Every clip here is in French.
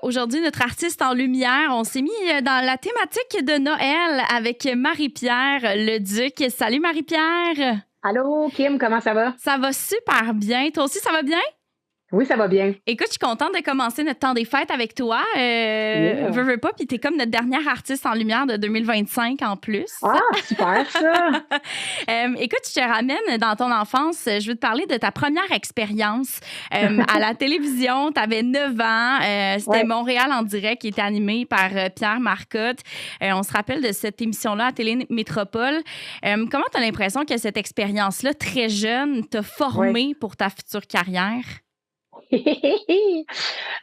Aujourd'hui, notre artiste en lumière, on s'est mis dans la thématique de Noël avec Marie-Pierre Leduc. Salut Marie-Pierre! Allô, Kim, comment ça va? Ça va super bien. Toi aussi, ça va bien? Oui, ça va bien. Écoute, je suis contente de commencer notre temps des fêtes avec toi. Yeah. Veux pas, puis t'es comme notre dernière artiste en lumière de 2025 en plus. Ah, super ça! Écoute, je te ramène dans ton enfance. Je veux te parler de ta première expérience à la télévision. Tu avais 9 ans. C'était Ouais. Montréal en direct qui était animé par Pierre Marcotte. On se rappelle de cette émission-là à Télé Métropole. Comment tu as l'impression que cette expérience-là, très jeune, t'a Ouais. formé pour ta future carrière? Moi,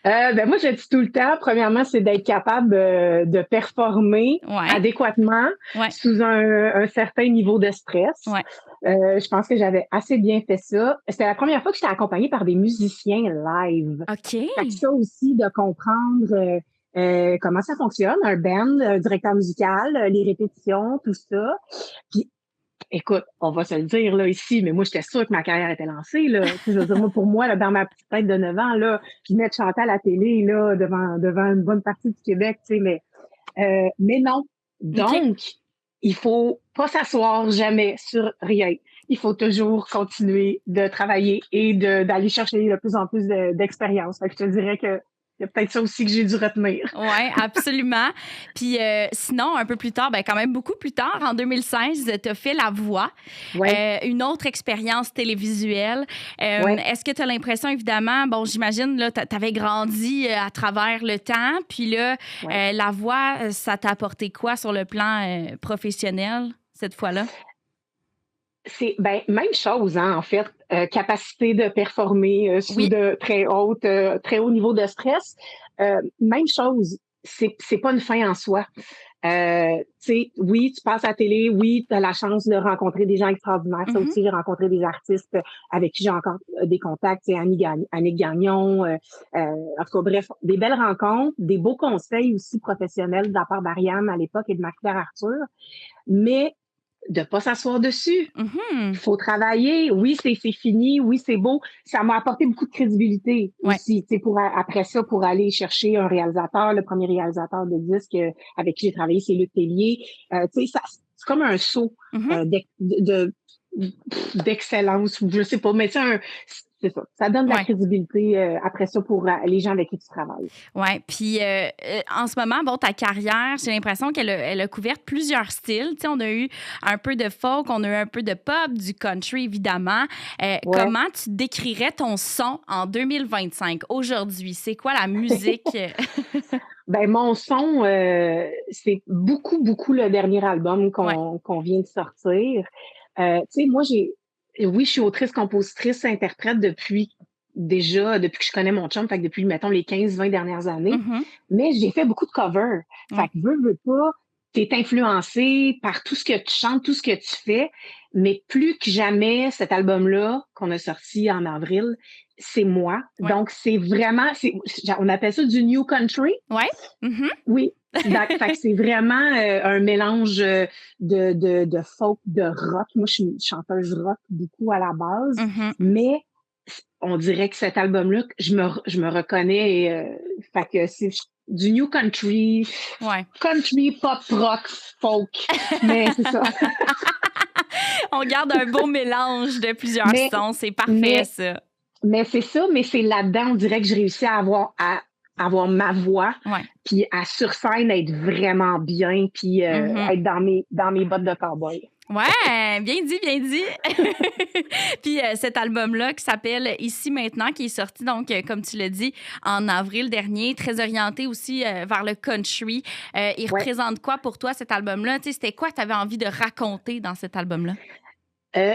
je dis tout le temps, premièrement, c'est d'être capable de performer Ouais, adéquatement ouais, sous un certain niveau de stress. ouais. Je pense que j'avais assez bien fait ça. C'était la première fois que j'étais accompagnée par des musiciens live. OK. Fait que ça aussi, de comprendre comment ça fonctionne, un band, un directeur musical, les répétitions, tout ça. Puis écoute, on va se le dire là ici, mais moi, j'étais sûre que ma carrière était lancée. Là. Tu sais, je veux dire, moi, pour moi, là, dans ma petite tête de 9 ans, là, je venais de chanter à la télé là, devant une bonne partie du Québec, tu sais, mais non. OK. Donc, il faut pas s'asseoir jamais sur rien. Il faut toujours continuer de travailler et d'aller chercher de plus en plus d'expérience. Fait que je te dirais que il y a peut-être ça aussi que j'ai dû retenir. Oui, absolument. Puis sinon, un peu plus tard, ben quand même beaucoup plus tard, en 2016, tu as fait La Voix, Ouais, une autre expérience télévisuelle. ouais, Est-ce que tu as l'impression, évidemment, bon, j'imagine, là, tu avais grandi à travers le temps, puis là, ouais. La Voix, ça t'a apporté quoi sur le plan professionnel, cette fois-là? C'est ben même chose, hein, en fait, capacité de performer, sous Oui. de très haut niveau de stress. Même chose, c'est pas une fin en soi. Tu sais, oui, tu passes à la télé, oui, tu as la chance de rencontrer des gens extraordinaires. Ça Mhm. aussi, j'ai rencontré des artistes avec qui j'ai encore des contacts, tu sais, Annick Gagnon, en tout cas, bref, des belles rencontres, des beaux conseils aussi professionnels de la part d'Ariane à l'époque et de Marie-Claire Arthur, mais de pas s'asseoir dessus. Il Mhm. faut travailler. Oui, c'est fini. Oui, c'est beau. Ça m'a apporté beaucoup de crédibilité Ouais. aussi, tu sais, après ça, pour aller chercher un réalisateur, le premier réalisateur de disque avec qui j'ai travaillé, c'est Luc Tellier. Tu sais, c'est comme un saut Mhm. d'excellence, ou je sais pas, mais c'est ça. Ça donne de la Ouais. crédibilité après ça pour les gens avec qui tu travailles. Oui, puis en ce moment, bon, ta carrière, j'ai l'impression elle a couvert plusieurs styles. Tu sais, on a eu un peu de folk, on a eu un peu de pop, du country, évidemment. Ouais. Comment tu décrirais ton son en 2025, aujourd'hui? C'est quoi la musique? Ben mon son, c'est beaucoup, beaucoup le dernier album Ouais. qu'on vient de sortir. Tu sais, moi, oui, je suis autrice, compositrice, interprète depuis que je connais mon chum, fait que depuis, mettons, les 15-20 dernières années. Mhm. Mais j'ai fait beaucoup de covers. Fait Ouais. que veux pas, t'es influencé par tout ce que tu chantes, tout ce que tu fais. Mais plus que jamais, cet album-là, qu'on a sorti en avril, c'est moi. Ouais. Donc, c'est vraiment, on appelle ça du new country. Ouais. Mhm. Oui. Fait que c'est vraiment un mélange de folk, de rock. Moi, je suis une chanteuse rock beaucoup à la base, Mhm. mais on dirait que cet album-là, je me reconnais. Fait que c'est du new country, Ouais. country, pop, rock, folk. Mais c'est ça. On garde un beau mélange de plusieurs Mais, sons. C'est parfait, mais ça. Mais c'est ça, mais c'est là-dedans, on dirait que j'ai réussi à avoir ma voix, Ouais. puis à sur scène être vraiment bien, puis Mhm. être dans mes bottes de cowboy. Ouais, bien dit, bien dit. Puis cet album-là qui s'appelle Ici maintenant, qui est sorti donc, comme tu l'as dit, en avril dernier, très orienté aussi vers le country. Il Ouais. représente quoi pour toi cet album-là? Tu sais, c'était quoi que tu avais envie de raconter dans cet album-là?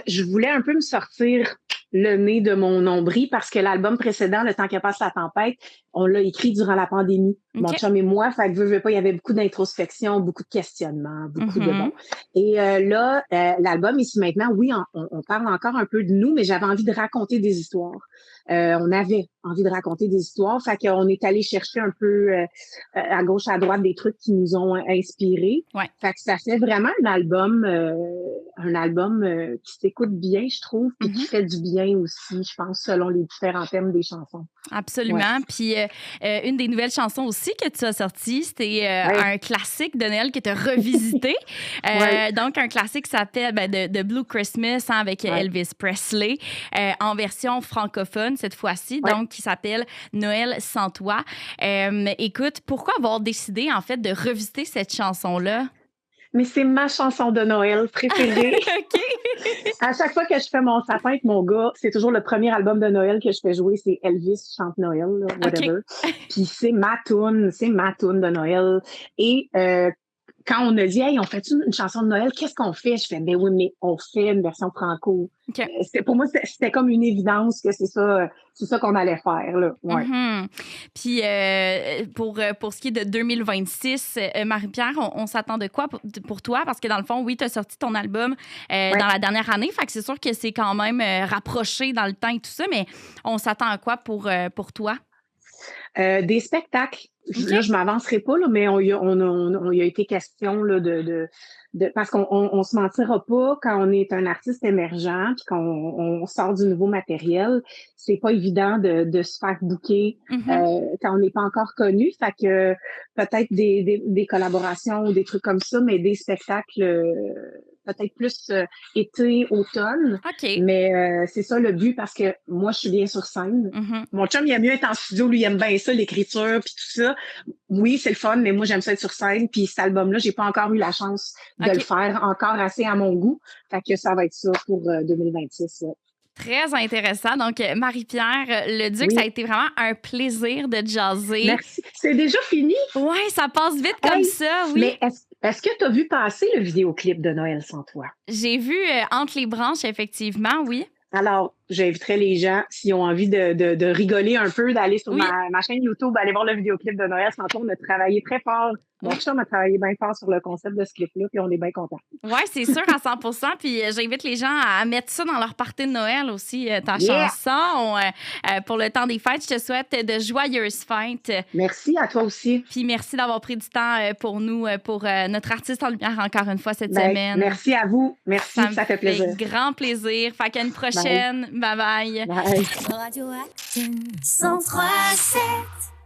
Je voulais un peu me sortir le nez de mon nombril parce que l'album précédent, Le temps que passe la tempête, on l'a écrit durant la pandémie. Mon OK. chum et moi, fait que veux pas, il y avait beaucoup d'introspection, beaucoup de questionnements, beaucoup de bon. Mhm. Et là, l'album ici maintenant, oui, on parle encore un peu de nous, mais j'avais envie de raconter des histoires. On avait envie de raconter des histoires, fait qu'on est allé chercher un peu à gauche, à droite des trucs qui nous ont inspirés. Ouais. Fait que ça fait vraiment un album qui s'écoute bien, je trouve, puis qui Mhm. fait du bien aussi, je pense, selon les différents thèmes des chansons. Ouais. Absolument. Puis une des nouvelles chansons aussi que tu as sorties, c'était Oui. un classique de Noël que tu as revisité. Oui. Donc, un classique qui s'appelle de Blue Christmas, hein, avec Ouais. Elvis Presley, en version francophone cette fois-ci, Ouais. donc qui s'appelle Noël sans toi. Écoute, pourquoi avoir décidé en fait de revisiter cette chanson-là? Mais c'est ma chanson de Noël préférée. OK. À chaque fois que je fais mon sapin avec mon gars, c'est toujours le premier album de Noël que je fais jouer, c'est Elvis chante Noël, là, OK. whatever. Puis c'est ma toune de Noël. Et quand on a dit, hey, on fait une chanson de Noël, qu'est-ce qu'on fait? Je fais, ben oui, mais on fait une version franco. OK. Pour moi, c'était comme une évidence que c'est ça qu'on allait faire, là. Ouais. Mhm. Puis pour ce qui est de 2026, Marie-Pierre, on s'attend de quoi pour toi? Parce que dans le fond, oui, tu as sorti ton album Ouais. dans la dernière année, fait que c'est sûr que c'est quand même rapproché dans le temps et tout ça, mais on s'attend à quoi pour toi? Des spectacles. OK. Là, je m'avancerai pas, là, mais on y a été question là, parce qu'on se mentira pas quand on est un artiste émergent puis qu'on sort du nouveau matériel, c'est pas évident de se faire booker Mhm. quand on n'est pas encore connu. Fait que peut-être des collaborations ou des trucs comme ça, mais des spectacles peut-être plus été, automne. OK. Mais c'est ça le but parce que moi, je suis bien sur scène. Mhm. Mon chum, il aime mieux être en studio, lui, il aime bien ça, l'écriture, puis tout ça. Oui, c'est le fun, mais moi, j'aime ça être sur scène. Puis cet album-là, j'ai pas encore eu la chance de le OK. faire encore assez à mon goût. Fait que ça va être ça pour 2026. Ouais. Très intéressant. Donc, Marie-Pierre Leduc, ça a Oui, été vraiment un plaisir de jaser. merci. C'est déjà fini? Ouais, ça passe vite comme Hey, ça, oui. mais est-ce que tu as vu passer le vidéoclip de Noël sans toi? J'ai vu Entre les branches, effectivement, oui. Alors, j'inviterais les gens, s'ils ont envie de rigoler un peu, d'aller sur Oui, ma chaîne YouTube, aller voir le vidéoclip de Noël. Tantôt, on a travaillé très fort. Mon oui. chum a travaillé bien fort sur le concept de ce clip-là, puis on est bien contents. Oui, c'est sûr à 100%. Puis j'invite les gens à mettre ça dans leur party de Noël aussi, ta Yeah! chanson. Pour le temps des fêtes, je te souhaite de joyeuses fêtes. Merci à toi aussi. Puis merci d'avoir pris du temps pour nous, pour notre artiste en lumière encore une fois cette Ben, semaine. merci à vous. Merci, Ça me ça fait fait plaisir. grand plaisir. Fait qu'à une Bye. prochaine. Bye bye. Bye. Radio Acton 103.7